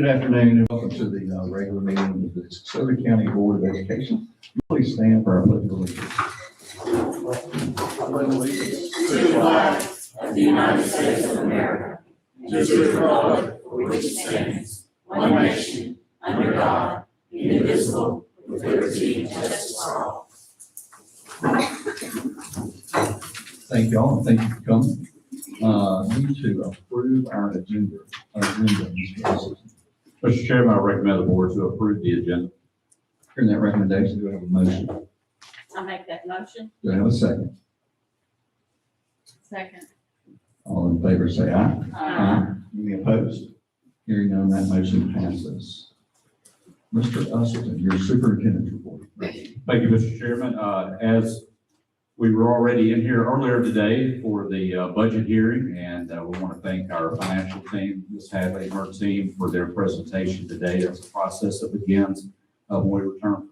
Good afternoon and welcome to the regular meeting of the DeSoto County Board of Education. Please stand for our pledge of allegiance. I pledge allegiance to the flag of the United States of America, and to the republic for which it stands, one nation, under God, indivisible, with liberty and justice for all. Thank you all, and thank you for coming. Need to approve our agenda. Mr. Chairman, I recommend the board to approve the agenda. Hearing that recommendation, do I have a motion? I'll make that motion. Do I have a second? Second. All in favor say aye. Aye. Any opposed? Hearing none, that motion passes. Mr. Usleton, your superintendent's report. Thank you, Mr. Chairman. As we were already in here earlier today for the budget hearing, and we want to thank our financial team, Ms. Hadley and her team, for their presentation today. It's a process that begins when we return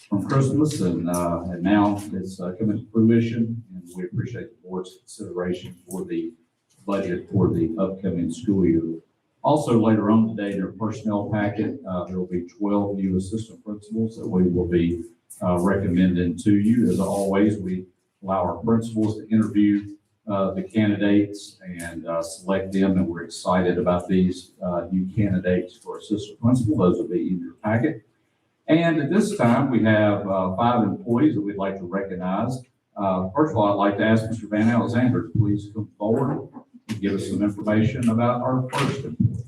from Christmas, and now it's coming to fruition, and we appreciate the board's consideration for the budget for the upcoming school year. Also, later on today, in our personnel packet, there will be 12 new assistant principals that we will be recommending to you. As always, we allow our principals to interview the candidates and select them, and we're excited about these new candidates for assistant principal. Those will be in your packet. And at this time, we have 5 employees that we'd like to recognize. First of all, I'd like to ask Mr. Van Alexander to please come forward and give us some information about our first employee.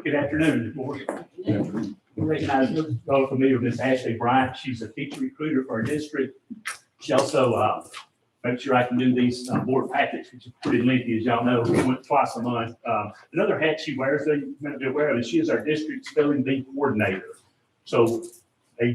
Good afternoon, board. We recognize all familiar with Ms. Ashley Bryant. She's a teacher recruiter for our district. She also makes sure I can do these board packets, which is pretty lengthy, as y'all know. We went twice a month. Another hat she wears that you might be aware of is she is our district spelling bee coordinator. So a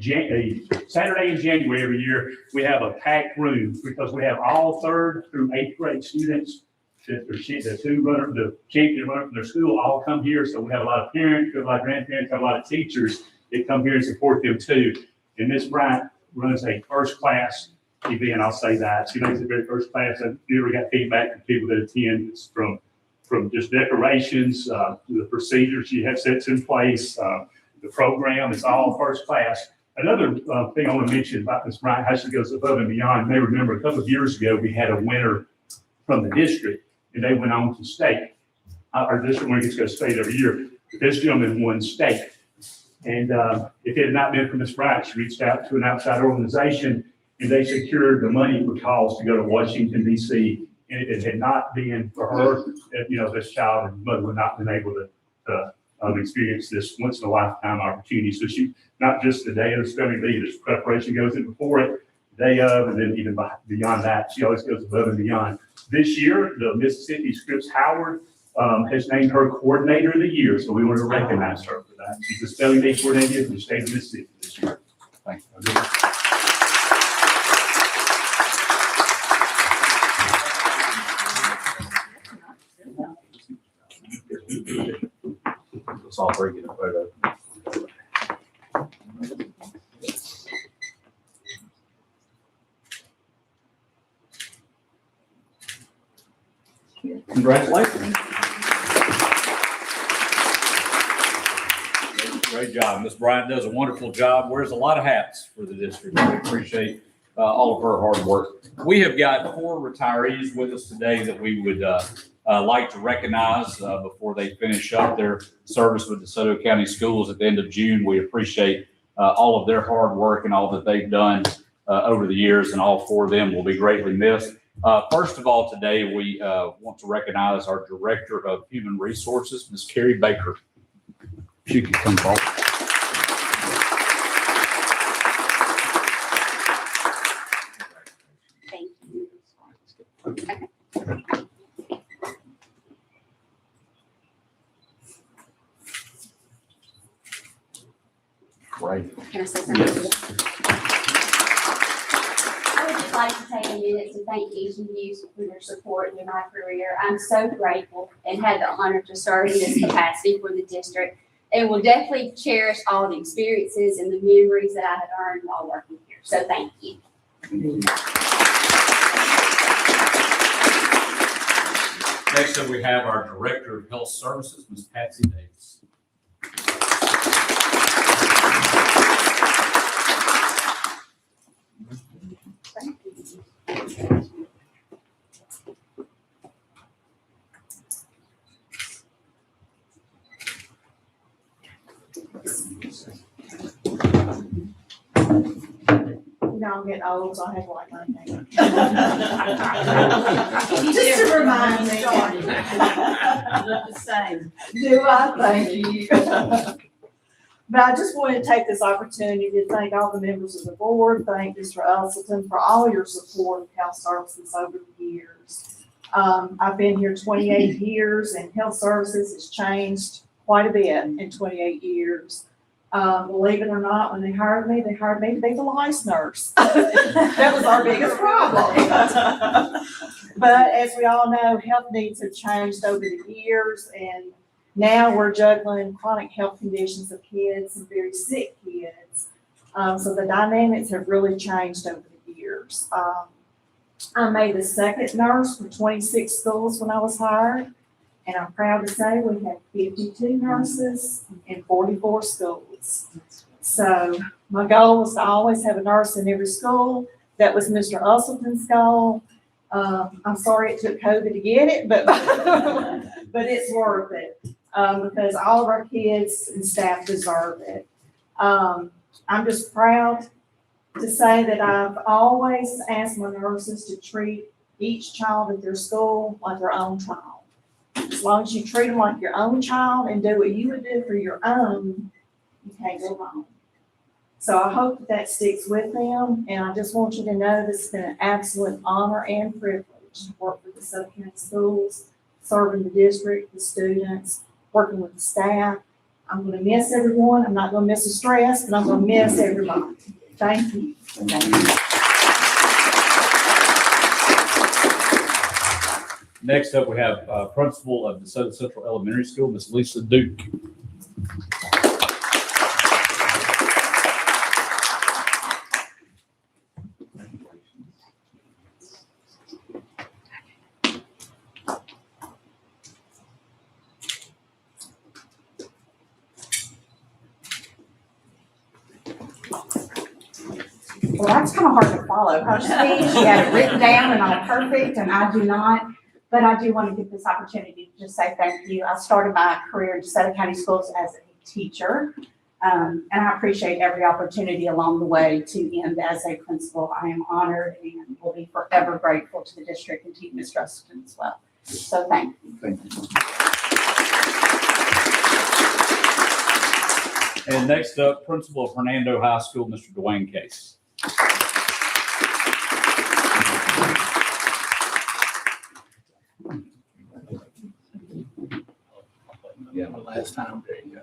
Saturday in January every year, we have a packed room because we have all 3rd through 8th grade students. The champion runner from their school all come here. So we have a lot of parents, we have a lot of grandparents, we have a lot of teachers that come here and support them too. And Ms. Bryant runs a first class event, I'll say that. She makes a very first class. I've never got feedback from people that attend. It's from just decorations to the procedures she has sets in place. The program is all first class. Another thing I want to mention about Ms. Bryant, how she goes above and beyond. You may remember a couple of years ago, we had a winner from the district, and they went on to state. Our district winner gets to go state every year. But this gentleman won state. And if it had not been for Ms. Bryant, she reached out to an outside organization, and they secured the money for calls to go to Washington, D.C. And if it had not been for her, this child and mother would not have been able to experience this once in a lifetime opportunity. So she, not just the day of the spelling bee, this preparation goes in before it, the day of, and then even beyond that, she always goes above and beyond. This year, the Mississippi Scripps Howard has named her Coordinator of the Year, so we want to recognize her for that. She's the spelling bee coordinator for the state of Mississippi this year. Thank you. Let's all three get a photo. Congratulations. Great job. Ms. Bryant does a wonderful job, wears a lot of hats for the district. We appreciate all of her hard work. We have got 4 retirees with us today that we would like to recognize before they finish up their service with DeSoto County Schools at the end of June. We appreciate all of their hard work and all that they've done over the years, and all 4 of them will be greatly missed. First of all, today we want to recognize our Director of Human Resources, Ms. Carrie Baker. If you could come forward. Thank you. Great. Can I say something? I would just like to take a minute to thank each of you for your support in my career. I'm so grateful and had the honor to serve in this capacity for the district, and will definitely cherish all the experiences and the memories that I have earned while working here. So thank you. Next up, we have our Director of Health Services, Ms. Patsy Davis. You know, I'm getting old, so I have to like my name. Just to remind me. Look the same. Do I? Thank you. But I just wanted to take this opportunity to thank all the members of the board, thank Mr. Usleton for all your support of health services over the years. I've been here 28 years and health services has changed quite a bit in 28 years. Believe it or not, when they hired me to be the lice nurse. That was our biggest problem. But as we all know, health needs have changed over the years, and now we're juggling chronic health conditions of kids and very sick kids. So the dynamics have really changed over the years. I made the second nurse for 26 schools when I was hired. And I'm proud to say we have 52 nurses in 44 schools. So my goal was to always have a nurse in every school. That was Mr. Usleton's goal. I'm sorry it took COVID to get it, but but it's worth it because all of our kids and staff deserve it. I'm just proud to say that I've always asked my nurses to treat each child at their school like their own child. As long as you treat them like your own child and do what you would do for your own, you can't go wrong. So I hope that that sticks with them, and I just want you to know this has been an absolute honor and privilege to work with the DeSoto County Schools, serving the district, the students, working with the staff. I'm going to miss everyone. I'm not going to miss the stress, but I'm going to miss everybody. Thank you. Next up, we have Principal of DeSoto Central Elementary School, Ms. Lisa Duke. Well, that's kind of hard to follow. Her speech, she had it written down and all perfect, and I do not. But I do want to get this opportunity to just say thank you. I started my career in DeSoto County Schools as a teacher, and I appreciate every opportunity along the way to end as a principal. I am honored and will be forever grateful to the district and to you, Mr. Usleton, as well. So thank you. Thank you. And next up, Principal of Hernando High School, Mr. Dwayne Case. Yeah, the last time. There you go.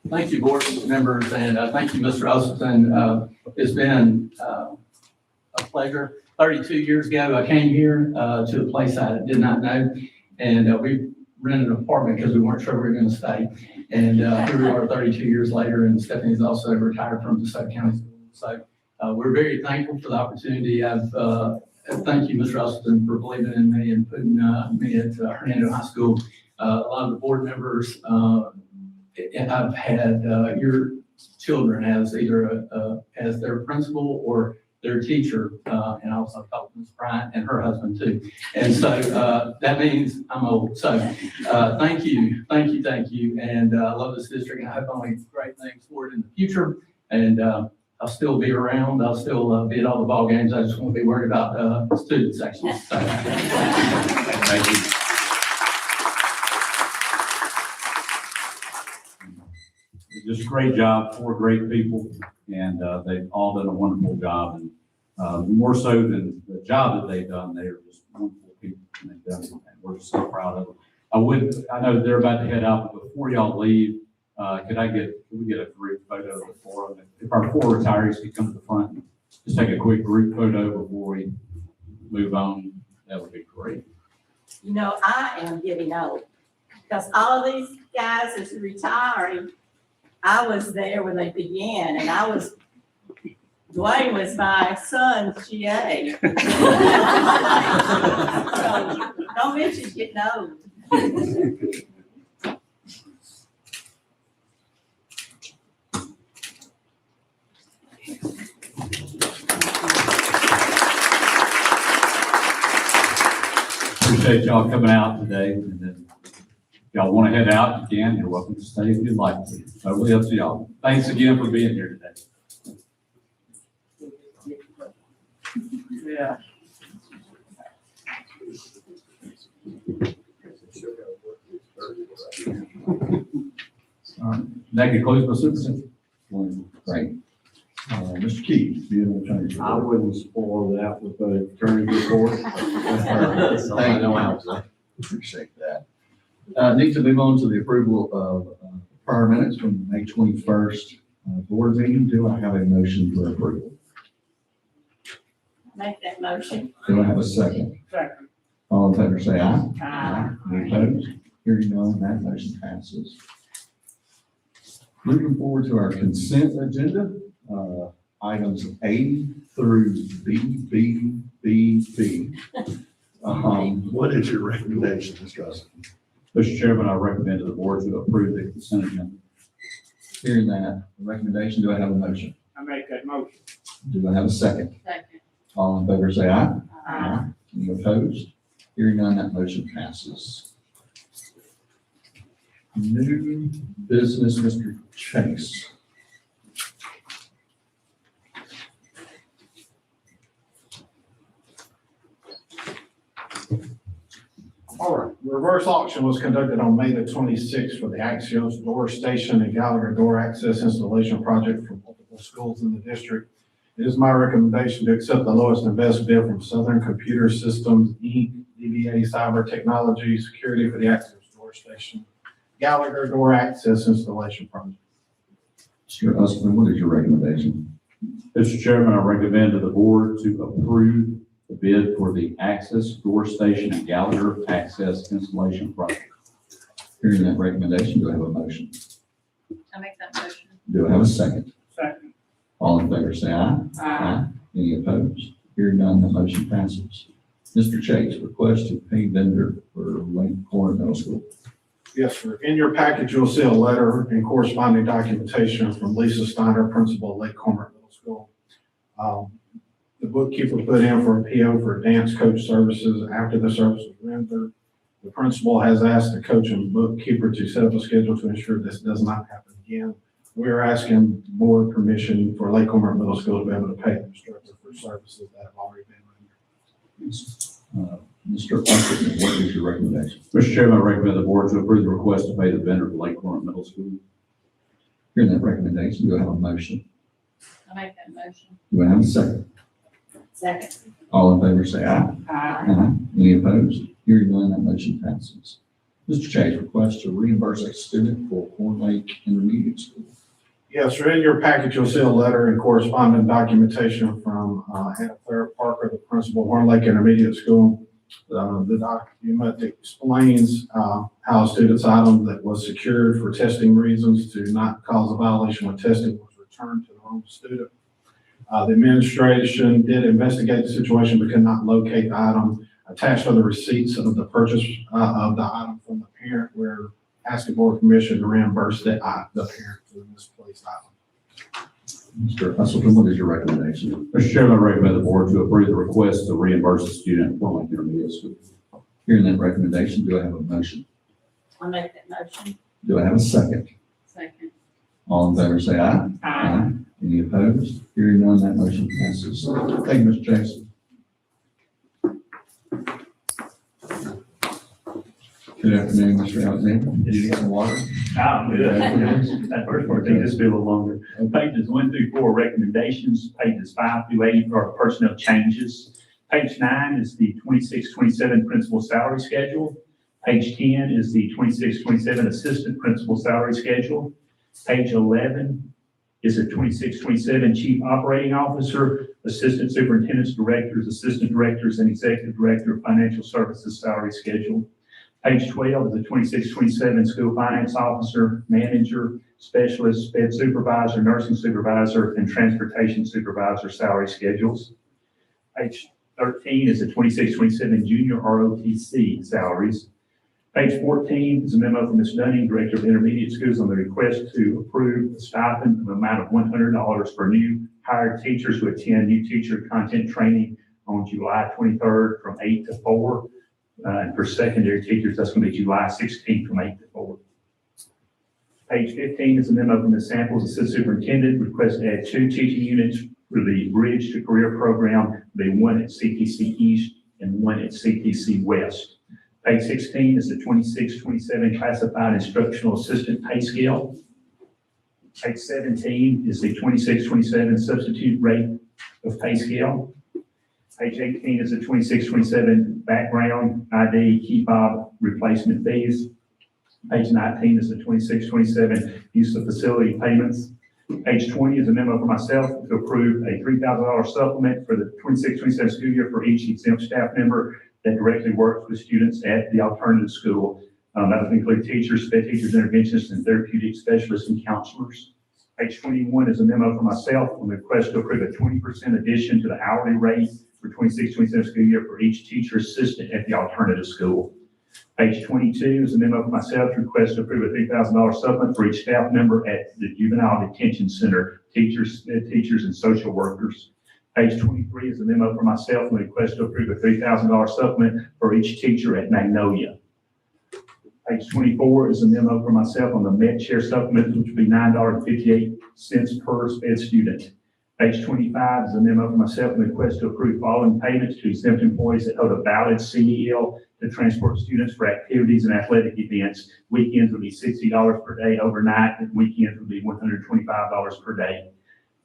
Thank you, board members, and thank you, Mr. Usleton. It's been a pleasure. 32 years ago, I came here to a place I did not know, and we rented an apartment because we weren't sure we were going to stay. And here we are 32 years later, and Stephanie's also retired from DeSoto County Schools. So we're very thankful for the opportunity. Thank you, Mr. Usleton, for believing in me and putting me at Hernando High School. A lot of the board members, I've had your children as either as their principal or their teacher, and I also talked to Ms. Bryant and her husband too. And so that means I'm old. So thank you. And I love this district, and I hope only great things for it in the future. And I'll still be around. I'll still be at all the ball games. I just won't be worried about students actually. So, Thank you. Just a great job, 4 great people, and they've all done a wonderful job. And more so than the job that they've done, they're just wonderful people, and they've done it, and we're so proud of them. I know they're about to head out, but before y'all leave, can we get a group photo of the 4 of them? If our 4 retirees could come to the front and just take a quick group photo before we move on, that would be great. You know, I am getting old because all of these guys is retiring. I was there when they began, and I was Dwayne was my son's GA. So, don't mention getting old. Appreciate y'all coming out today, and then if y'all want to head out, you can, you're welcome to stay if you'd like to. Totally up to y'all. Thanks again for being here today. Yeah. All right, that concludes my citizen. Great. Mr. Keith, you have an attorney. I wouldn't spoil that with the attorney report. Thank you. Appreciate that. Need to move on to the approval of prior minutes from May 21st board meeting. Do I have a motion for approval? Make that motion. Do I have a second? Second. All in favor, say aye. Aye. Any opposed? Hearing none, that motion passes. Moving forward to our consent agenda, items A through B. What is your recommendation, Mr. Russell? Mr. Chairman, I recommend to the board to approve the consent agenda. Hearing that recommendation, do I have a motion? I make that motion. Do I have a second? Second. All in favor, say aye. Aye. Any opposed? Hearing none, that motion passes. New business, Mr. Chase. All right, reverse auction was conducted on May the 26th for the Axios Door Station and Gallagher Door Access Installation Project for multiple schools in the district. It is my recommendation to accept the lowest and best bid from Southern Computer Systems, Inc., DBA Cyber Technology Security for the Axios Door Station, Gallagher Door Access Installation Project. Mr. Usman, what is your recommendation? Mr. Chairman, I recommend to the board to approve the bid for the access door station and Gallagher access installation project. Hearing that recommendation, do I have a motion? I make that motion. Do I have a second? Second. All in favor, say aye. Any opposed? Hearing none, the motion passes. Mr. Chase, request to pay vendor for Lake Corner Middle School. Yes, sir. In your package, you'll see a letter and corresponding documentation from Lisa Steiner, principal of Lake Corner Middle School. The bookkeeper put in for a PO for dance coach services after the service was rendered. The principal has asked the coach and bookkeeper to set up a schedule to ensure this does not happen again. We are asking board permission for Lake Corner Middle School to be able to pay the instructor for services that have already been rendered. Mr. Usman, what is your recommendation? Mr. Chairman, I recommend the board to approve the request to pay the vendor for Lake Corner Middle School. Hearing that recommendation, do I have a motion? I make that motion. Do I have a second? Second. All in favor, say aye. Aye. Any opposed? Hearing none, that motion passes. Mr. Chase, request to reimburse a student for Horn Lake Intermediate School. Yes, sir. In your package, you'll see a letter and corresponding documentation from Anna Claire Parker, the principal of Horn Lake Intermediate School. The document explains how a student's item that was secured for testing reasons to not cause a violation when testing was returned to the wrong student. The administration did investigate the situation but could not locate the item. Attached are the receipts of the purchase of the item from the parent. We're asking board permission to reimburse the parent for the misplaced item. Mr. Usman, what is your recommendation? Mr. Chairman, I recommend the board to approve the request to reimburse the student for Lake Intermediate School. Hearing that recommendation, do I have a motion? I make that motion. Do I have a second? Second. All in favor, say aye. Any opposed? Hearing none, that motion passes. Thank you, Mr. Chase. Good afternoon, Mr. Alexander. Did you get some water? That first part, take this be a little longer. Pages 1 through 4, recommendations. Pages 5 through 8 are personnel changes. Page 9 is the 26-27 principal salary schedule. Page 10 is the 26-27 assistant principal salary schedule. Page 11 is a 26-27 chief operating officer, assistant superintendents, directors, assistant directors, and executive director of financial services salary schedule. Page 12 is the 26-27 school finance officer, manager, specialist, sped supervisor, nursing supervisor, and transportation supervisor salary schedules. Page 13 is the 26-27 junior ROTC salaries. Page 14 is a memo from Ms. Dunning, Director of Intermediate Schools, on the request to approve a stipend of an amount of $100 for new hired teachers who attend new teacher content training on July 23rd from 8 to 4. And for secondary teachers, that's going to be July 16th from 8 to 4. Page 15 is a memo from Ms. Samples, Assistant Superintendent, request to add 2 teaching units for the Bridge to Career Program, the one at CTC East and one at CTC West. Page 16 is the 26-27 classified instructional assistant pay scale. Page 17 is the 26-27 substitute rate of pay scale. Page 18 is the 26-27 background ID key fob replacement fees. Page 19 is the 26-27 use of facility payments. Page 20 is a memo for myself to approve a $3,000 supplement for the 26-27 school year for each exempt staff member that directly works with students at the alternative school. That would include teachers, sped teachers, interventionists, and therapeutic specialists and counselors. Page 21 is a memo for myself on the request to approve a 20% addition to the hourly rate for 26-27 school year for each teacher assistant at the alternative school. Page 22 is a memo for myself to request to approve a $3,000 supplement for each staff member at the Juvenile Detention Center, teachers, and social workers. Page 23 is a memo for myself and request to approve a $3,000 supplement for each teacher at Magnolia. Page 24 is a memo for myself on the Med Share supplement, which would be $9.58 per sped student. Page 25 is a memo for myself and request to approve following payments to exempt employees that hold a valid CEL to transport students for activities and athletic events. Weekends would be $60 per day overnight, and weekends would be $125 per day.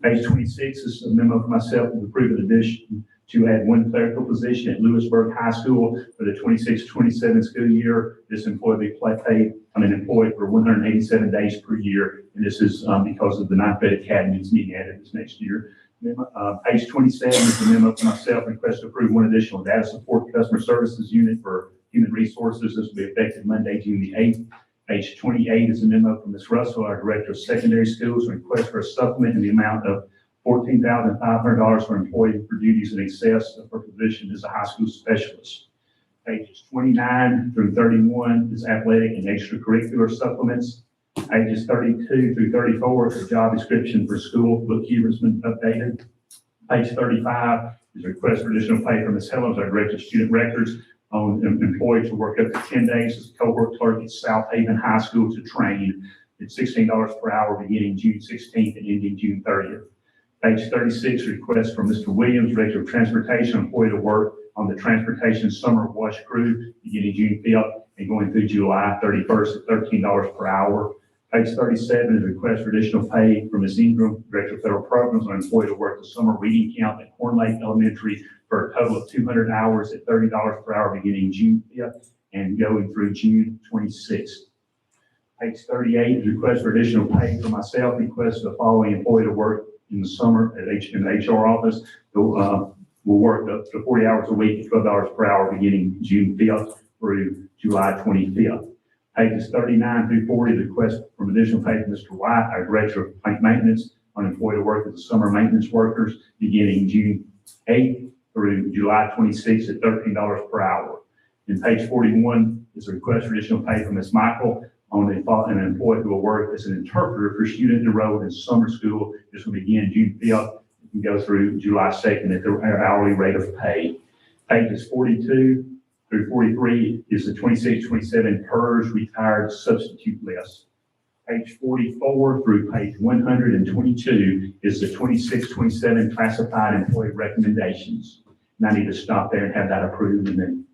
Page 26 is a memo for myself to approve an addition to add 1 clerical position at Lewisburg High School for the 26-27 school year. This employee will be employed for 187 days per year, and this is because of the 9th grade academy that's being added this next year. Page 27 is the memo for myself, request to approve 1 additional data support customer services unit for human resources. This will be effective Monday, June the 8th. Page 28 is a memo from Ms. Russell, our Director of Secondary Schools, request for a supplement in the amount of $14,500 for employee for duties in excess of her position as a high school specialist. Pages 29 through 31 is athletic and extracurricular supplements. Pages 32 through 34 is the job description for school bookkeepers been updated. Page 35 is a request for additional pay from Ms. Helms, our Director of Student Records, on employee to work up to 10 days as a cohort clerk at South Haven High School to train at $16 per hour beginning June 16th and ending June 30th. Page 36, request from Mr. Williams, Director of Transportation, employee to work on the transportation summer wash crew beginning June 5th and going through July 31st at $13 per hour. Page 37 is a request for additional pay from Ms. Ingram, Director of Federal Programs, on employee to work the summer reading camp at Corn Lake Elementary for a total of 200 hours at $30 per hour beginning June 5th and going through June 26th. Page 38 is a request for additional pay for myself, request the following employee to work in the summer in the HR office. Will work up to 40 hours a week at $12 per hour beginning June 5th through July 25th. Pages 39 through 40, the request from additional pay from Mr. White, our Director of Plant Maintenance, on employee to work with the summer maintenance workers beginning June 8th through July 26th at $13 per hour. In page 41 is a request for additional pay from Ms. Michael on an employee who will work as an interpreter for student enrolled in summer school. This will begin June 5th and go through July 2nd at their hourly rate of pay. Pages 42 through 43 is the 26-27 PERS retired substitute list. Page 44 through page 122 is the 26-27 classified employee recommendations. And I need to stop there and have that approved and then.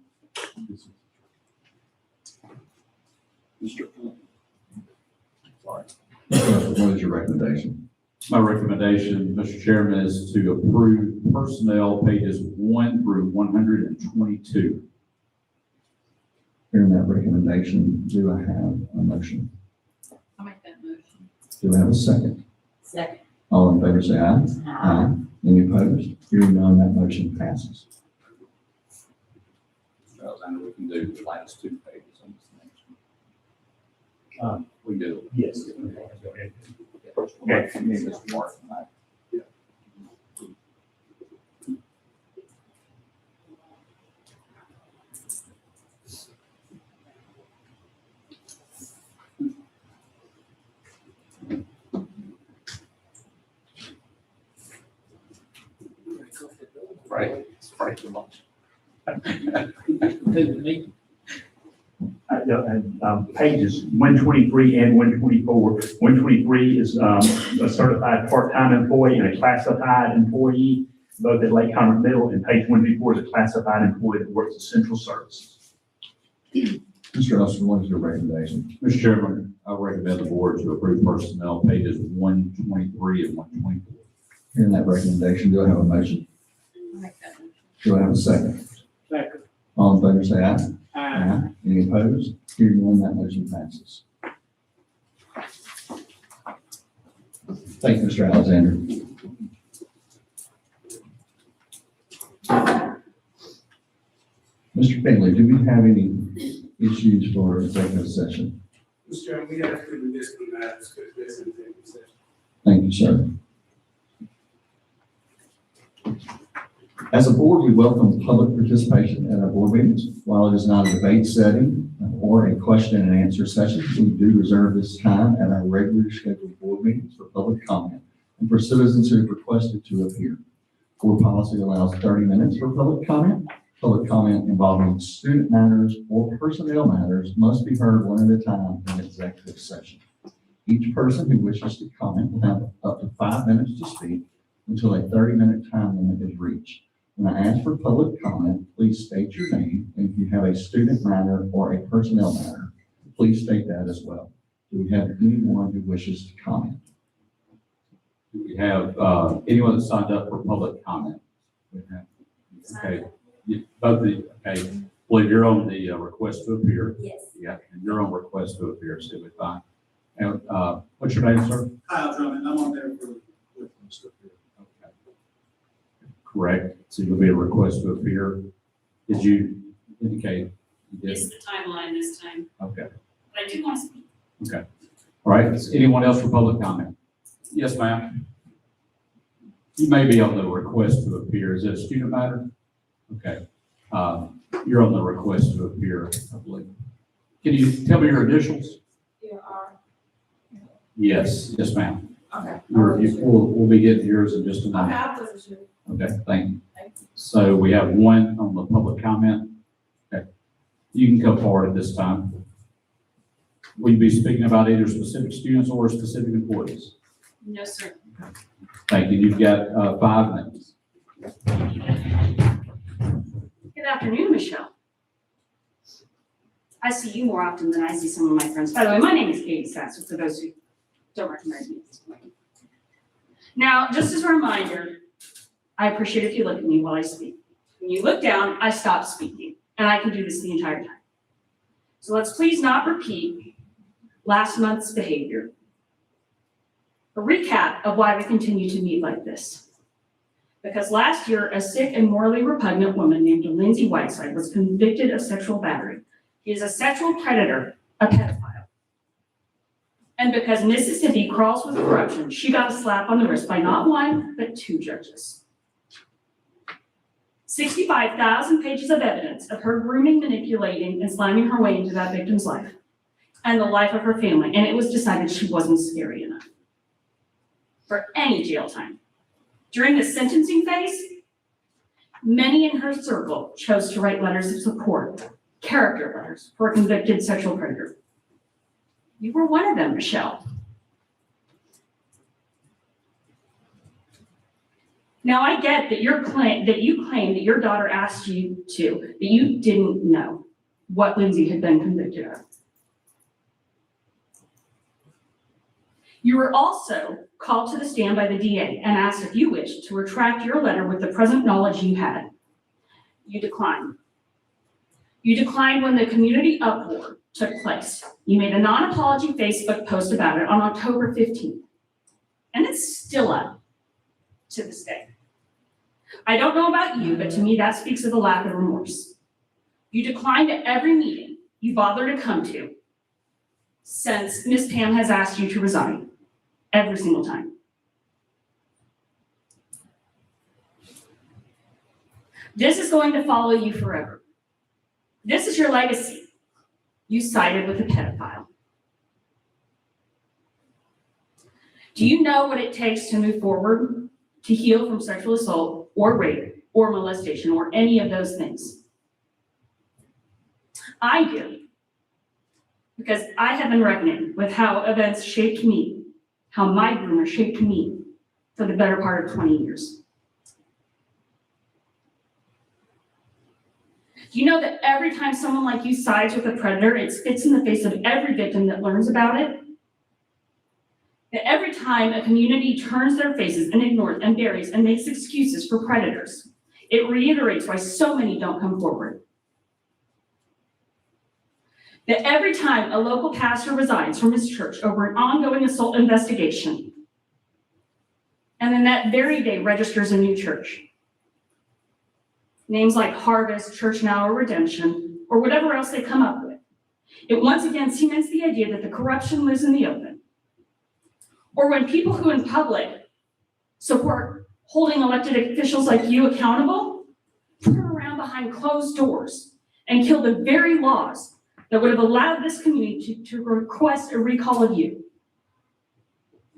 Sorry. What is your recommendation? My recommendation, Mr. Chairman, is to approve personnel pages 1 through 122. Hearing that recommendation, do I have a motion? I'll make that motion. Do I have a second? Second. All in favor, say aye. Aye. Any opposed? Hearing none, that motion passes. Mr. Alexander, we can do the last 2 pages on this next one. Um, We can do. Yes. Go ahead. Okay. Mr. Martin, I- Right, it's right too much. Pages 123 and 124. 123 is a certified part-time employee and a classified employee, both at Lake Conroe Middle, and page 124 is a classified employee that works at Central Services. Mr. Elson, what is your recommendation? Mr. Chairman, I recommend the board to approve personnel pages 123 and 124. Hearing that recommendation, do I have a motion? I'll make that motion. Do I have a second? Second. All in favor, say aye. Aye. Any opposed? Hearing none, that motion passes. Thank you, Mr. Alexander. Mr. Finley, do we have any issues for executive session? Mr. Chairman, we have to do this one matters because this is executive session. Thank you, sir. As a board, we welcome public participation at our board meetings. While it is not a debate setting or a question and answer session, we do reserve this time at our regularly scheduled board meetings for public comment and for citizens who have requested to appear. Board policy allows 30 minutes for public comment. Public comment involving student matters or personnel matters must be heard one at a time in executive session. Each person who wishes to comment will have up to 5 minutes to speak until a 30-minute time limit is reached. When I ask for public comment, please state your name, and if you have a student matter or a personnel matter, please state that as well. Do we have anyone who wishes to comment? Do we have anyone that signed up for public comment? We have. Okay, both the, okay, well, you're on the request to appear. Yes. Yeah, and you're on request to appear, so we're fine. And what's your name, sir? Kyle Drummond, I'm on there for, with Mr. Pierce. Okay. Correct, so you'll be a request to appear. Did you indicate? You did? It's the timeline this time, Okay, but I do want to speak. all right, is anyone else for public comment? Yes, ma'am. You may be on the request to appear, is it a student matter? Okay, you're on the request to appear, I believe. Can you tell me your initials? Yes, yes, ma'am. Okay. We'll be getting yours in just a moment. Okay, thank you. So we have one on the public comment. Okay, you can come forward at this time. Will you be speaking about either specific students or specific employees? No, sir. Thank you. You've got 5 minutes. Good afternoon, Michelle. I see you more often than I see some of my friends. By the way, my name is Katie Sasser, for those who don't recognize me at this point. Now, just as a reminder, I appreciate if you look at me while I speak. When you look down, I stop speaking, and I can do this the entire time. So let's please not repeat last month's behavior. A recap of why we continue to meet like this. Because last year, a sick and morally repugnant woman named Lindsay Whiteside was convicted of sexual battery. He is a sexual predator, a pedophile. And because Mississippi crawls with corruption, she got a slap on the wrist by not one, but 2 judges. 65,000 pages of evidence of her grooming, manipulating, and slamming her way into that victim's life and the life of her family, and it was decided she wasn't scary enough for any jail time. During the sentencing phase, many in her circle chose to write letters of support, character letters, for a convicted sexual predator. You were one of them, Michelle. Now, I get that you claim that your daughter asked you to, that you didn't know what Lindsay had been convicted of. You were also called to the stand by the DA and asked if you wished to retract your letter with the present knowledge you had. You declined. You declined when the community uproar took place. You made a non-apology Facebook post about it on October 15th. And it's still up to this day. I don't know about you, but to me that speaks of a lack of remorse. You declined at every meeting you bother to come to since Ms. Pam has asked you to resign, every single time. This is going to follow you forever. This is your legacy. You sided with a pedophile. Do you know what it takes to move forward, to heal from sexual assault or rape or molestation or any of those things? I do, because I have been reckoning with how events shaped me, how my groomer shaped me for the better part of 20 years. Do you know that every time someone like you sides with a predator, it spits in the face of every victim that learns about it? That every time a community turns their faces and ignores and buries and makes excuses for predators, it reiterates why so many don't come forward. That every time a local pastor resigns from his church over an ongoing assault investigation, and then that very day registers a new church, names like Harvest, Church Now, or Redemption, or whatever else they come up with, it once again cements the idea that the corruption lives in the open. Or when people who in public support holding elected officials like you accountable, turn around behind closed doors and kill the very laws that would have allowed this community to request a recall of you.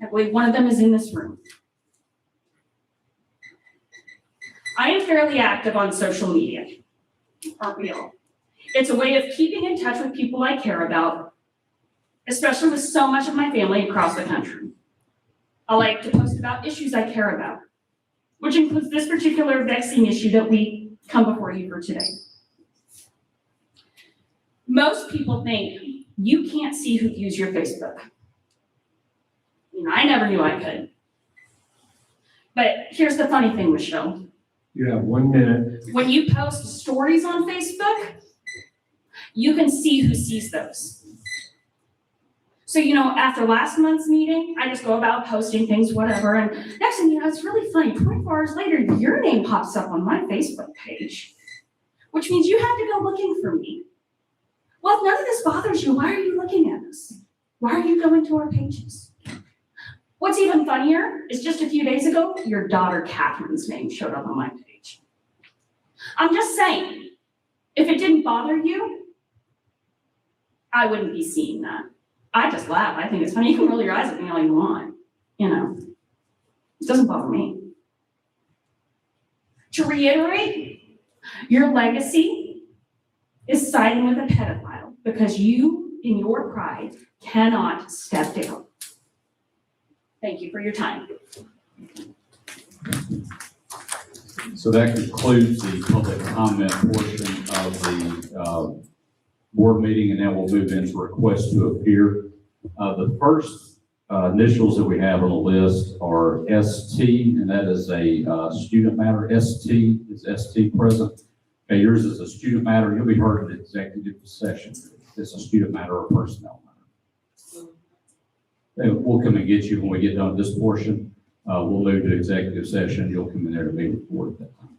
I believe one of them is in this room. I am fairly active on social media, aren't we all? It's a way of keeping in touch with people I care about, especially with so much of my family across the country. I like to post about issues I care about, which includes this particular vexing issue that we come before you for today. Most people think you can't see who views your Facebook. I never knew I could. But here's the funny thing, Michelle. You have 1 minute. When you post stories on Facebook, you can see who sees those. So, after last month's meeting, I just go about posting things, whatever, and next thing you know, it's really funny. 24 hours later, your name pops up on my Facebook page, which means you have to go looking for me. Well, if none of this bothers you, why are you looking at us? Why are you going to our pages? What's even funnier is just a few days ago, your daughter Catherine's name showed up on my page. I'm just saying, if it didn't bother you, I wouldn't be seeing that. I just laugh. I think it's funny. You can roll your eyes at me all you want. It doesn't bother me. To reiterate, your legacy is siding with a pedophile because you, in your pride, cannot step down. Thank you for your time. So that concludes the public comment portion of the board meeting, and then we'll move into requests to appear. The first initials that we have on the list are ST, and that is a student matter. ST is ST present. Okay, yours is a student matter. You'll be heard in executive session. It's a student matter or personnel matter. And we'll come and get you when we get done with this portion. We'll move to executive session. You'll come in there to meet with the board at that time.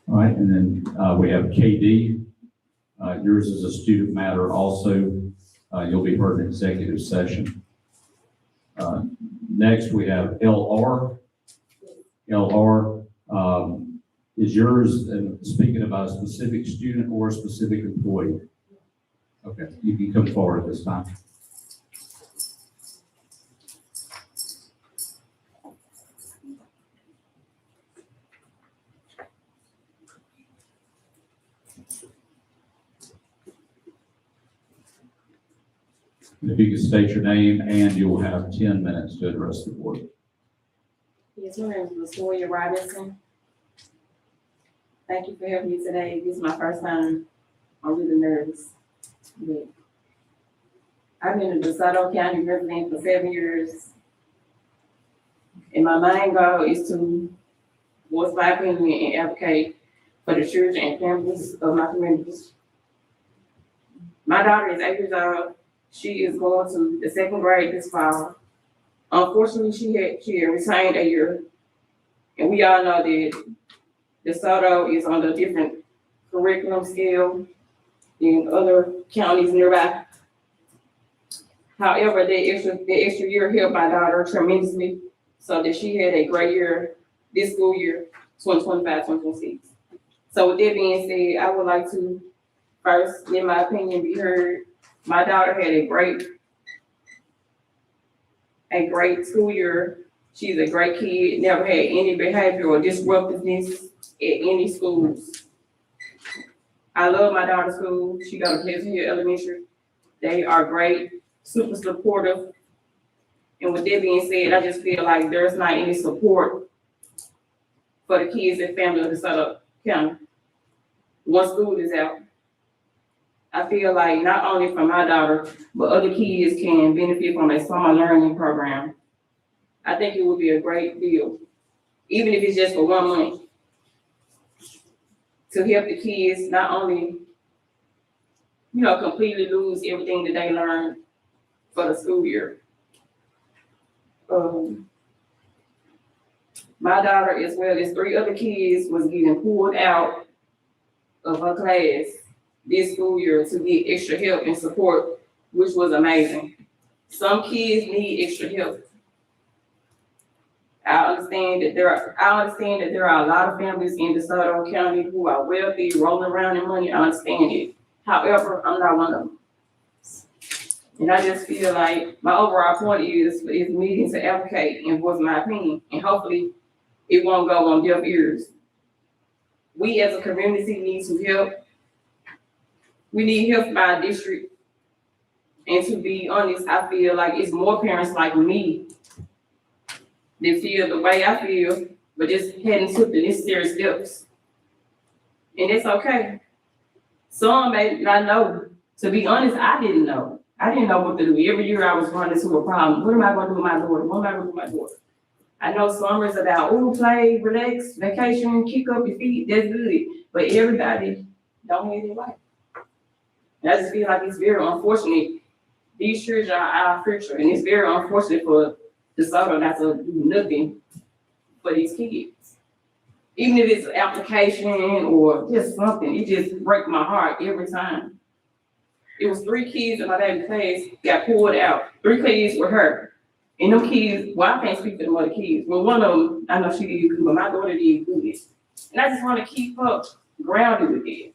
All right, and then we have KD. Yours is a student matter also. You'll be heard in executive session. Next, we have LR. LR is yours, and speaking about a specific student or a specific employee. Okay, you can come forward at this time. If you could state your name, and you will have 10 minutes to address the board. Yes, my name is Latoya Robinson. Thank you for having me today. This is my first time. I'm really nervous. But I've been a DeSoto County resident for 7 years. And my main goal is to voice my opinion and advocate for the children and families of my communities. My daughter is 8 years old. She is going to the 2nd grade this fall. Unfortunately, she had retired a year. And we all know that DeSoto is under a different curriculum scale in other counties nearby. However, the extra year helped my daughter tremendously, so that she had a great year this school year, 2025-2026. So with that being said, I would like to first, let my opinion be heard. My daughter had a great school year. She's a great kid, never had any behavior or disruptiveness at any schools. I love my daughter's school. She got a Pleasant Hill Elementary. They are great, super supportive. And with that being said, I just feel like there's not any support for the kids and family of DeSoto County. Once school is out, I feel like not only for my daughter, but other kids can benefit from a summer learning program. I think it would be a great deal, even if it's just for 1 month, to help the kids not only, completely lose everything that they learned for the school year. My daughter, as well as 3 other kids, was getting pulled out of her class this school year to get extra help and support, which was amazing. Some kids need extra help. I understand that there are a lot of families in DeSoto County who are wealthy, rolling around in money. I understand it. However, I'm not one of them. And I just feel like my overall point is needing to advocate and voice my opinion, and hopefully it won't go on deaf ears. We as a community need some help. We need help by our district. And to be honest, I feel like it's more parents like me that feel the way I feel, but just hadn't took the necessary steps. And it's okay. Some may not know. To be honest, I didn't know. I didn't know what to do. Every year I was running into a problem. What am I going to do with my daughter? What am I going to do with my daughter? I know summers about, play, relax, vacation, kick up your feet. That's good. But everybody don't have their life. And I just feel like it's very unfortunate. These children are our future, and it's very unfortunate for DeSoto not to do nothing for these kids. Even if it's an application or just something, it just breaks my heart every time. It was 3 kids in my baby class got pulled out. 3 kids were hurt. And them kids, well, I can't speak for them other kids. Well, one of them, I know she did good, but my daughter did good. And I just want to keep up grounded with it.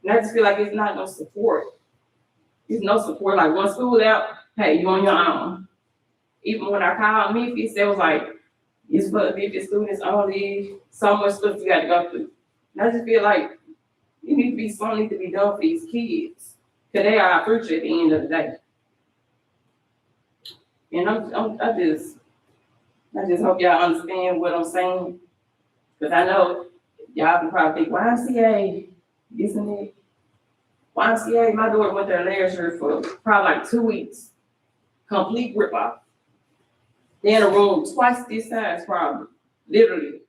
And I just feel like it's not no support. There's no support. Like, one school out, hey, you on your own. Even when I called Memphis, they was like, it's for the Memphis students only, so much stuff you got to go through. And I just feel like something needs to be done for these kids. Because they are our future at the end of the day. And I just hope y'all understand what I'm saying. Because I know y'all can probably think, YMCA, this and that. YMCA, my daughter went there last year for probably like 2 weeks. Complete rip off. They in a room twice this size, probably, literally.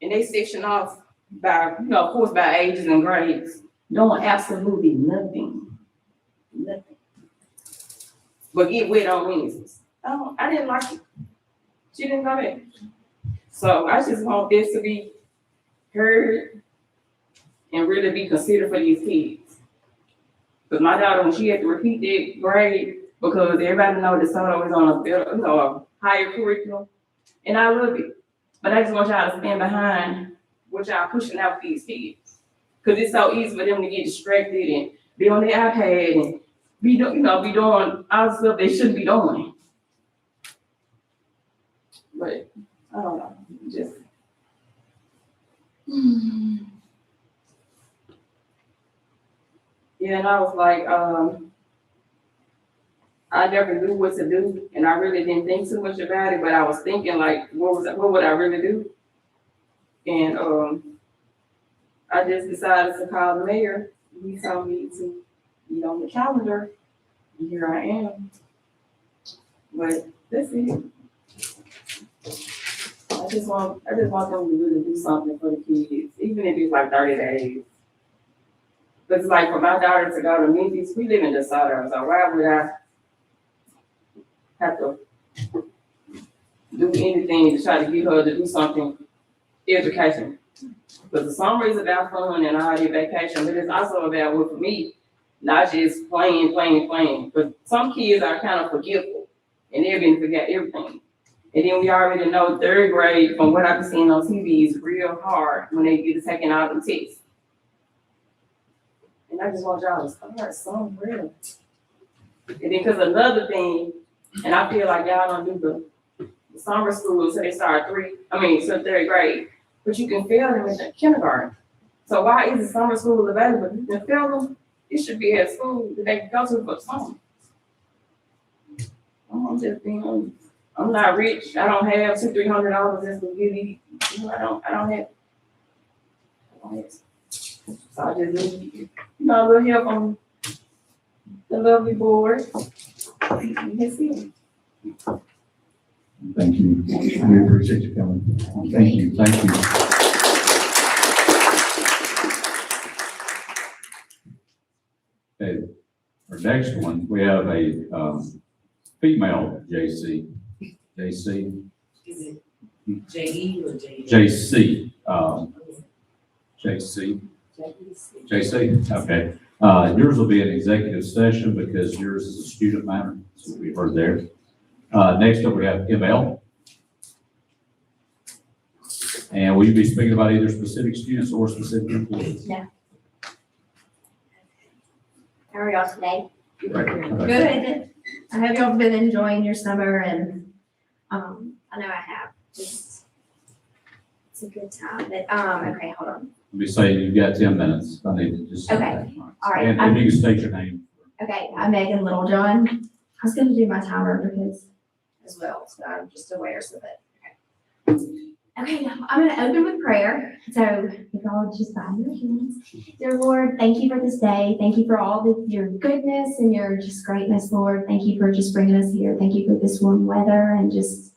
And they section off by, of course, by ages and grades, doing absolutely nothing. Nothing. But get wet on Wednesdays. I didn't like it. She didn't know that. So I just want this to be heard and really be considered for these kids. Because my daughter, when she had to repeat that grade, because everybody knows DeSoto is on a better, a higher curriculum, and I love it. But I just want y'all to stand behind what y'all pushing out for these kids. Because it's so easy for them to get distracted and be on their iPad and be doing all the stuff they shouldn't be doing. But I don't know, just. Yeah, and I was like, I never knew what to do, and I really didn't think too much about it, but I was thinking like, what would I really do? And I just decided to call the mayor. He told me to be on the calendar, and here I am. But that's it. I just want them to really do something for the kids, even if it's like 30 days. But it's like for my daughter to go to Memphis, we live in DeSoto, so why would I have to do anything to try to get her to do something education But the summer is about fun and all your vacation, but it's also about, well, for me, not just playing. But some kids are kind of forgetful and they're gonna forget everything. And then we already know third grade, from what I've seen on TV, is real hard when they get to taking out them tests. And I just want y'all to start somewhere. And then, cause another thing, and I feel like y'all don't do the summer school, so they start third grade, but you can fail them in the kindergarten. So why is the summer school available? You can fail them, it should be at school that they can go to for summer. I'm just being honest. I'm not rich, I don't have $200-300 just to give you, I don't have. So I just need, a little help on the lovely board. That's it. Thank you. We appreciate you coming. Thank you. Okay, our next one, we have a, female JC. JC, Is it JE or JE? JC, JC, okay. Yours will be an executive session because yours is a student matter, so we heard there. Next up, we have ML. And will you be speaking about either specific students or specific employees? How are y'all today? Right. Good. I hope y'all been enjoying your summer and, I know I have, just, it's a good time, but, okay, hold on. Let me say, you've got 10 minutes. I need to just. Okay. All right. And if you can state your name. Okay, I'm Megan Littlejohn. I was gonna do my timer because, as well, so I'm just aware of it. Okay, I'm gonna open with prayer. So if y'all just bow your hands. Dear Lord, thank you for this day. Thank you for all your goodness and your just greatness, Lord. Thank you for just bringing us here. Thank you for this warm weather and just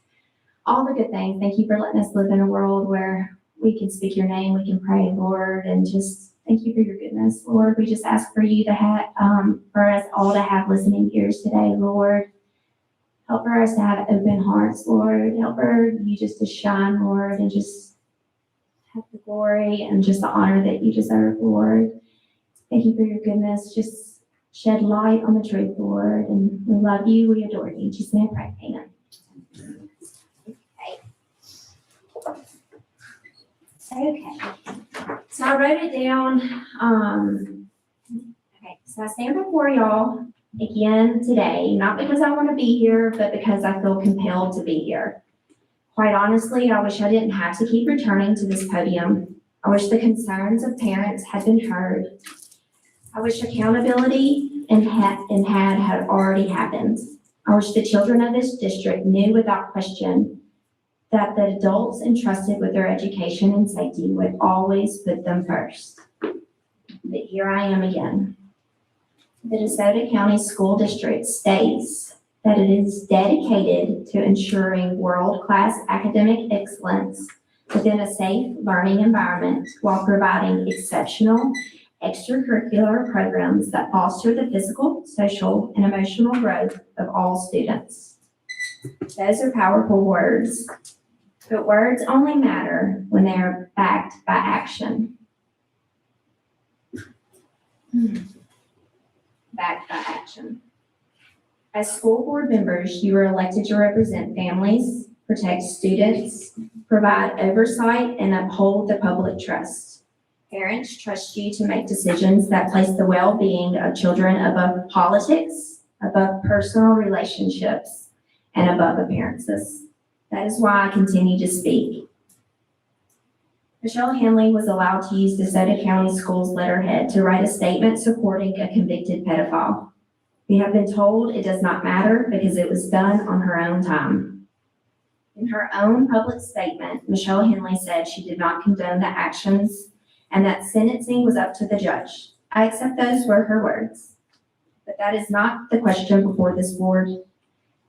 all the good things. Thank you for letting us live in a world where we can speak your name, we can pray, Lord, and just thank you for your goodness, Lord. We just ask for you to have, for us all to have listening ears today, Lord. Help for us to have open hearts, Lord. Help for you just to shine, Lord, and just have the glory and just the honor that you deserve, Lord. Thank you for your goodness. Just shed light on the truth, Lord. And we love you. We adore you. In Jesus' name I pray. Amen. Okay. So I wrote it down. Okay. So I stand before y'all again today, not because I want to be here, but because I feel compelled to be here. Quite honestly, I wish I didn't have to keep returning to this podium. I wish the concerns of parents had been heard. I wish accountability had already happened. I wish the children of this district knew without question that the adults entrusted with their education and safety would always put them first. But here I am again. The DeSoto County School District states that it is dedicated to ensuring world-class academic excellence within a safe learning environment while providing exceptional extracurricular programs that foster the physical, social, and emotional growth of all students. Those are powerful words, but words only matter when they are backed by action. Backed by action. As school board members, you are elected to represent families, protect students, provide oversight, and uphold the public trust. Parents trust you to make decisions that place the well-being of children above politics, above personal relationships, and above appearances. That is why I continue to speak. Michelle Hanley was allowed to use DeSoto County Schools letterhead to write a statement supporting a convicted pedophile. We have been told it does not matter because it was done on her own time. In her own public statement, Michelle Hanley said she did not condone the actions and that sentencing was up to the judge. I accept those were her words, but that is not the question before this board.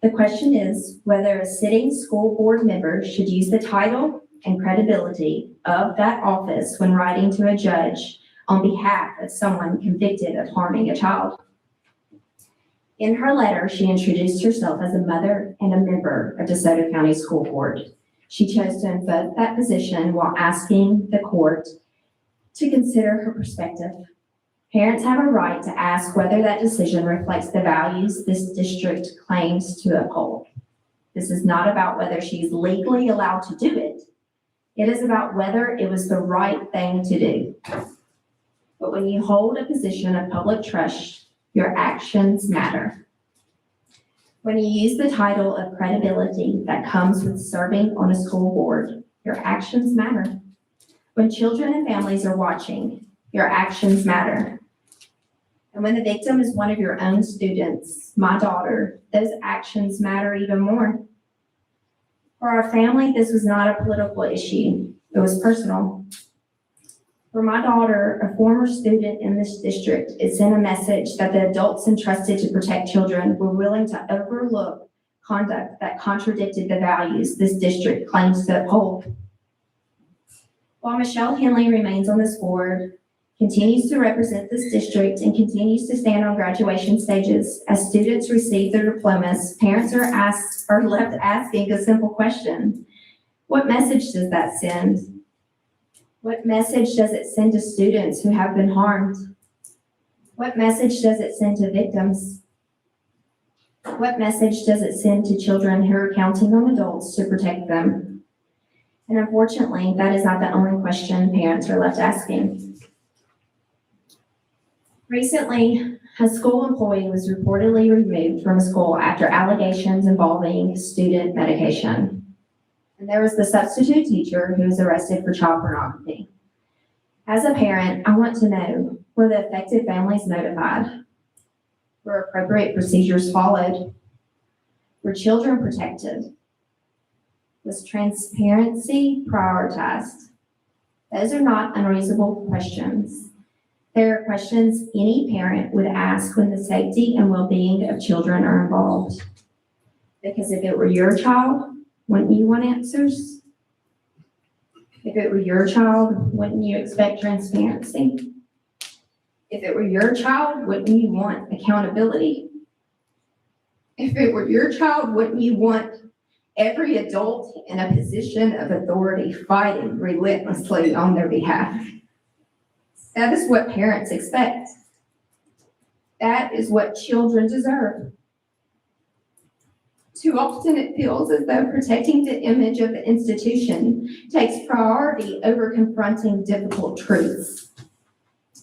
The question is whether a sitting school board member should use the title and credibility of that office when writing to a judge on behalf of someone convicted of harming a child. In her letter, she introduced herself as a mother and a member of DeSoto County School Board. She chose to invoke that position while asking the court to consider her perspective. Parents have a right to ask whether that decision reflects the values this district claims to uphold. This is not about whether she's legally allowed to do it. It is about whether it was the right thing to do. But when you hold a position of public trust, your actions matter. When you use the title of credibility that comes with serving on a school board, your actions matter. When children and families are watching, your actions matter. And when the victim is one of your own students, my daughter, those actions matter even more. For our family, this was not a political issue. It was personal. For my daughter, a former student in this district, it sent a message that the adults entrusted to protect children were willing to overlook conduct that contradicted the values this district claims to uphold. While Michelle Henley remains on this board, continues to represent this district, and continues to stand on graduation stages as students receive their diplomas, parents are left asking a simple question. What message does that send? What message does it send to students who have been harmed? What message does it send to victims? What message does it send to children who are counting on adults to protect them? And unfortunately, that is not the only question parents are left asking. Recently, a school employee was reportedly removed from a school after allegations involving student medication. And there was the substitute teacher who was arrested for child pornography. As a parent, I want to know, were the affected families notified? Were appropriate procedures followed? Were children protected? Was transparency prioritized? Those are not unreasonable questions. There are questions any parent would ask when the safety and well-being of children are involved. Because if it were your child, wouldn't you want answers? If it were your child, wouldn't you expect transparency? If it were your child, wouldn't you want accountability? If it were your child, wouldn't you want every adult in a position of authority fighting relentlessly on their behalf? That is what parents expect. That is what children deserve. Too often it feels as though protecting the image of the institution takes priority over confronting difficult truths.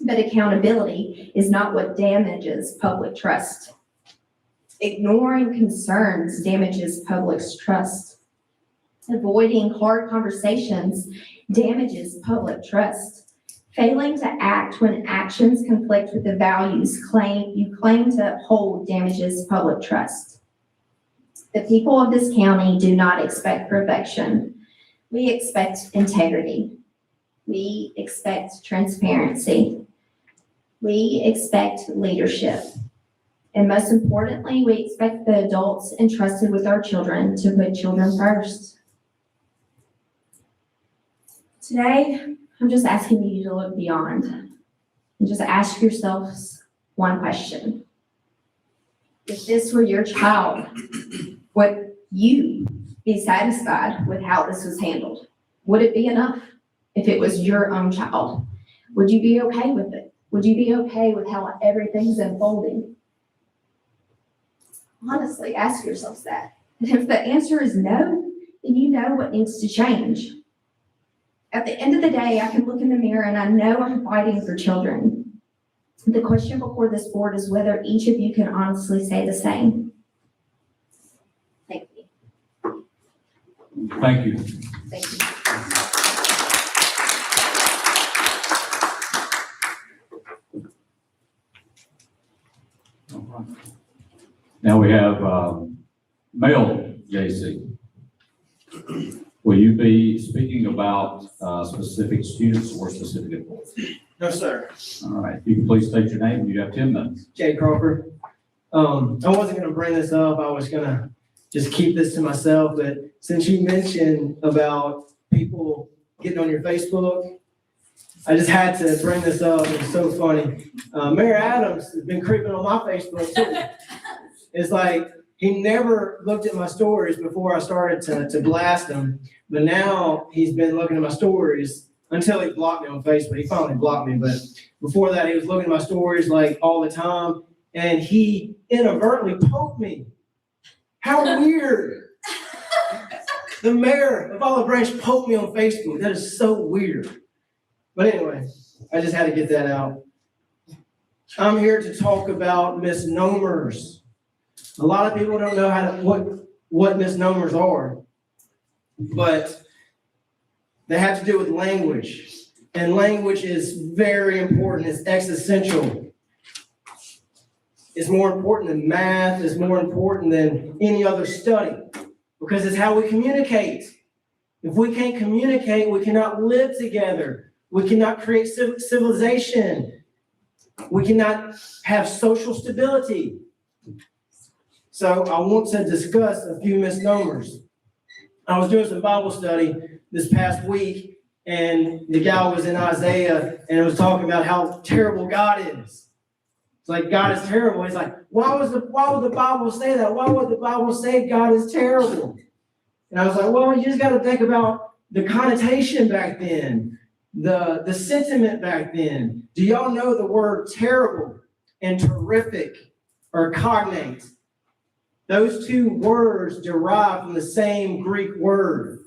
But accountability is not what damages public trust. Ignoring concerns damages public trust. Avoiding hard conversations damages public trust. Failing to act when actions conflict with the values you claim to uphold damages public trust. The people of this county do not expect perfection. We expect integrity. We expect transparency. We expect leadership. And most importantly, we expect the adults entrusted with our children to put children first. Today, I'm just asking you to look beyond and just ask yourselves one question. If this were your child, would you be satisfied with how this was handled? Would it be enough if it was your own child? Would you be okay with it? Would you be okay with how everything's unfolding? Honestly, ask yourselves that. And if the answer is no, then you know what needs to change. At the end of the day, I can look in the mirror and I know I'm fighting for children. The question before this board is whether each of you can honestly say the same. Thank you. Thank you. Thank you. Now we have male JC. Will you be speaking about specific students or specific adults? No, sir. All right, you can please state your name. You have 10 minutes. Jay Crawford. I wasn't gonna bring this up. I was gonna just keep this to myself, but since you mentioned about people getting on your Facebook, I just had to bring this up. It's so funny. Mayor Adams has been creeping on my Facebook too. It's like, He never looked at my stories before I started to blast him, but now he's been looking at my stories until he blocked me on Facebook. He finally blocked me, but before that, he was looking at my stories like all the time, and he inadvertently poked me. How weird. The mayor of Olive Branch poked me on Facebook. That is so weird. But anyway, I just had to get that out. I'm here to talk about misnomers. A lot of people don't know what misnomers are, but they have to do with language. And language is very important. It's existential. It's more important than math. It's more important than any other study because it's how we communicate. If we can't communicate, we cannot live together. We cannot create civilization. We cannot have social stability. So I want to discuss a few misnomers. I was doing some Bible study this past week, and the guy was in Isaiah, and it was talking about how terrible God is. It's like, God is terrible. He's like, why would the Bible say that? Why would the Bible say God is terrible? And I was like, well, you just got to think about the connotation back then, the sentiment back then. Do y'all know the word terrible and terrific or cognate? Those two words derive from the same Greek word.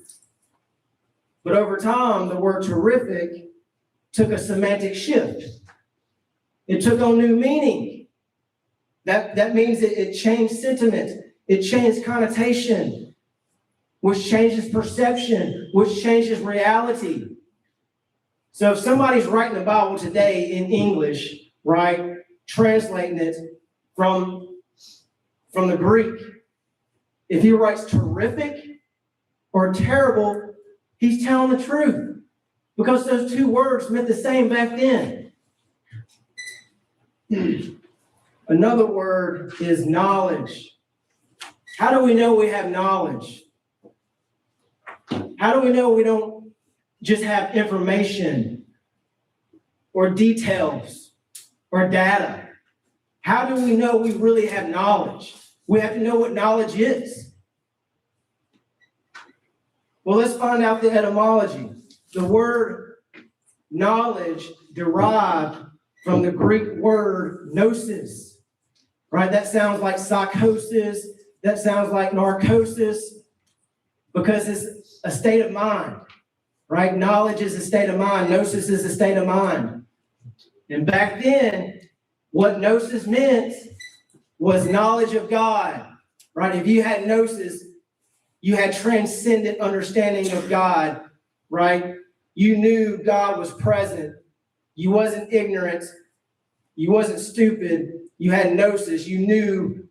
But over time, the word terrific took a semantic shift. It took on new meaning. That means it changed sentiment. It changed connotation, which changes perception, which changes reality. So if somebody's writing the Bible today in English, right, translating it from the Greek, if he writes terrific or terrible, he's telling the truth because those two words meant the same back then. Another word is knowledge. How do we know we have knowledge? How do we know we don't just have information or details or data? How do we know we really have knowledge? We have to know what knowledge is. Well, let's find out the etymology. The word knowledge derived from the Greek word gnosis, right? That sounds like psychosis. That sounds like narcosis because it's a state of mind, right? Knowledge is a state of mind. Gnosis is a state of mind. And back then, what gnosis meant was knowledge of God, right? If you had gnosis, you had transcendent understanding of God, right? You knew God was present. You wasn't ignorant. You wasn't stupid. You had gnosis. You knew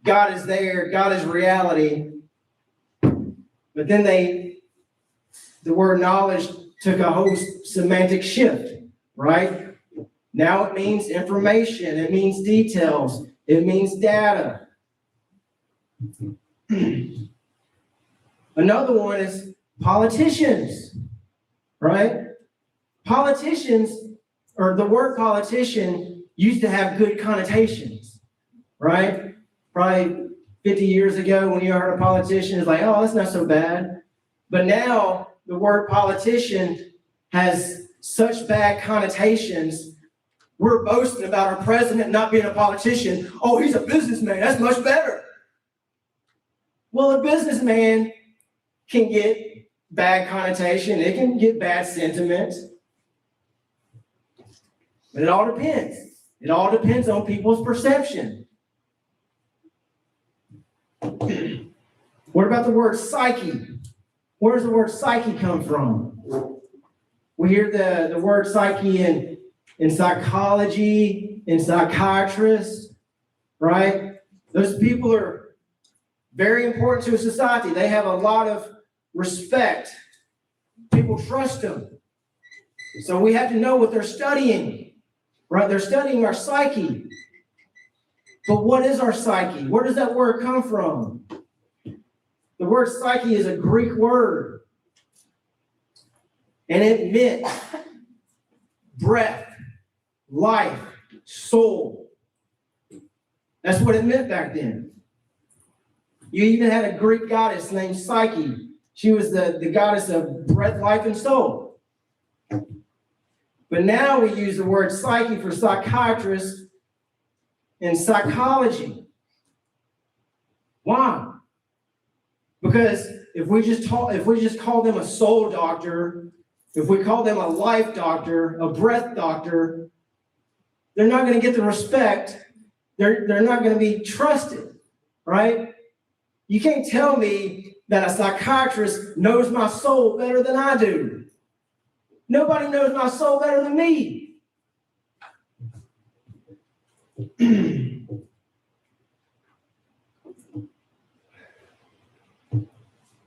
God is there. God is reality. But then the word knowledge took a whole semantic shift, right? Now it means information. It means details. It means data. Another one is politicians, right? Politicians, or the word politician used to have good connotations, right? Probably 50 years ago when you heard a politician, it's like, oh, that's not so bad. But now the word politician has such bad connotations. We're boasting about our president not being a politician. Oh, he's a businessman. That's much better. Well, a businessman can get bad connotation. It can get bad sentiment. But it all depends. It all depends on people's perception. What about the word psyche? Where does the word psyche come from? We hear the word psyche in psychology, in psychiatrists, right? Those people are very important to a society. They have a lot of respect. People trust them. So we have to know what they're studying, right? They're studying our psyche. But what is our psyche? Where does that word come from? The word psyche is a Greek word. And it meant breath, life, soul. That's what it meant back then. You even had a Greek goddess named Psyche. She was the goddess of breath, life, and soul. But now we use the word psyche for psychiatrist and psychology. Why? Because if we just call them a soul doctor, if we call them a life doctor, a breath doctor, they're not going to get the respect. They're not going to be trusted, right? You can't tell me that a psychiatrist knows my soul better than I do. Nobody knows my soul better than me.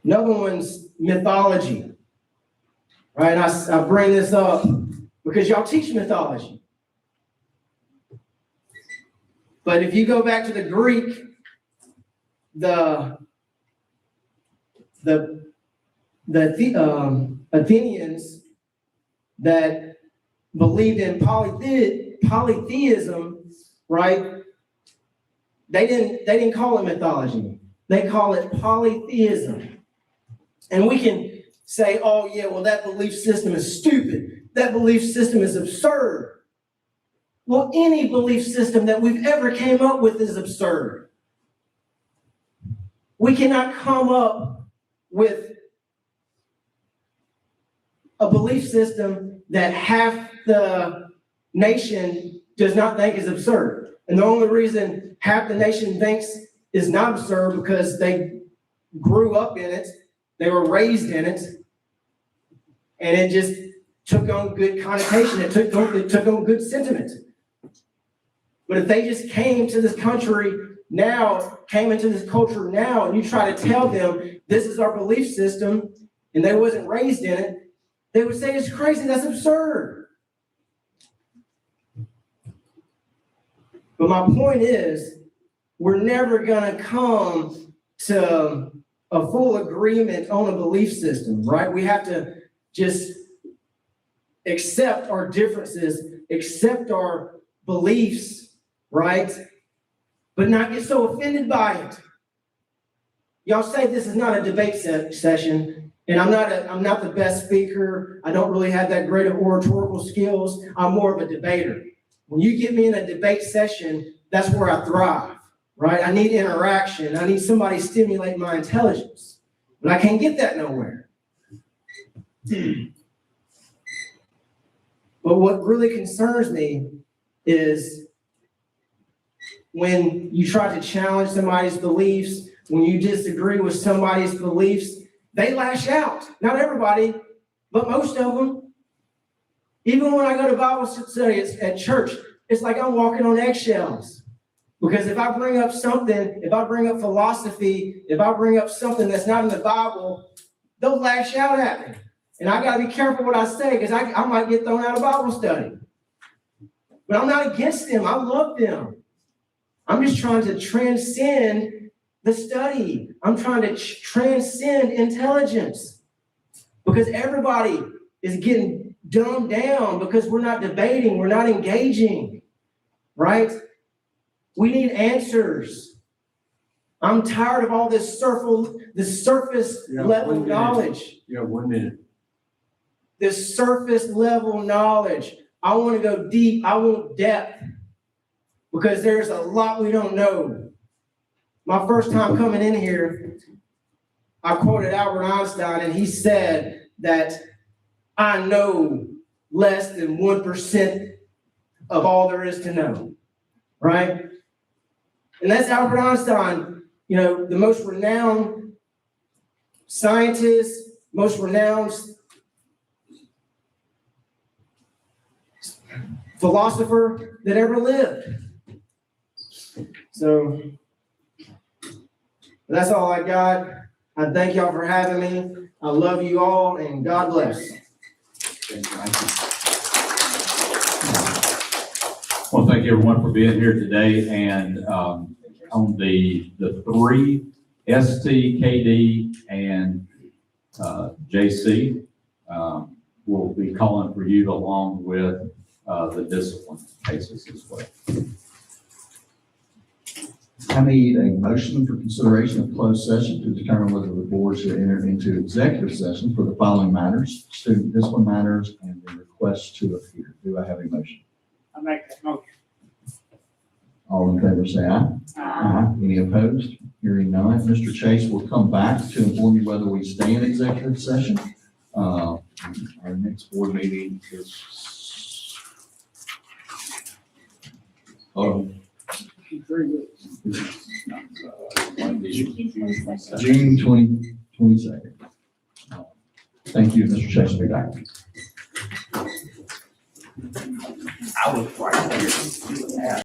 Another one's mythology, right? And I bring this up because y'all teach mythology. But if you go back to the Greek, the Athenians that believed in polytheism, right? They didn't call it mythology. They call it polytheism. And we can say, oh yeah, well that belief system is stupid. That belief system is absurd. Well, any belief system that we've ever came up with is absurd. We cannot come up with a belief system that half the nation does not think is absurd. And the only reason half the nation thinks is not absurd because they grew up in it, they were raised in it, and it just took on good connotation. It took on good sentiment. But if they just came to this country now, came into this culture now, and you try to tell them this is our belief system, and they wasn't raised in it, they would say it's crazy, that's absurd. But my point is, we're never gonna come to a full agreement on a belief system, right? We have to just accept our differences, accept our beliefs, right? But not get so offended by it. Y'all say this is not a debate session, and I'm not the best speaker. I don't really have that great of oratorical skills. I'm more of a debater. When you get me in a debate session, that's where I thrive, right? I need interaction. I need somebody stimulating my intelligence. But I can't get that nowhere. But what really concerns me is when you try to challenge somebody's beliefs, when you disagree with somebody's beliefs, they lash out. Not everybody, but most of them. Even when I go to Bible study at church, it's like I'm walking on eggshells. Because if I bring up something, if I bring up philosophy, if I bring up something that's not in the Bible, they'll lash out at me. And I got to be careful what I say because I might get thrown out of Bible study. But I'm not against them. I love them. I'm just trying to transcend the study. I'm trying to transcend intelligence. Because everybody is getting dumbed down because we're not debating, we're not engaging, right? We need answers. I'm tired of all this surface level knowledge. You have 1 minute. This surface level knowledge. I want to go deep. I want depth. Because there's a lot we don't know. My first time coming in here, I quoted Albert Einstein, and he said that I know less than 1% of all there is to know, right? And that's Albert Einstein, the most renowned scientist, most renowned philosopher that ever lived. So that's all I got. I thank y'all for having me. I love you all, and God bless. Well, thank you everyone for being here today. And on the three, ST, KD, and JC, we'll be calling for you along with the discipline cases as well. I need a motion for consideration of closed session to determine whether the board should enter into executive session for the following matters: student discipline matters and the request to appear. Do I have a motion? I make that motion. All in favor, say aye. Aye. Any opposed? Hearing none. Mr. Chase will come back to inform you whether we stay in executive session. Our next board meeting is June 22nd. Thank you, Mr. Chase, will be back. I was right there.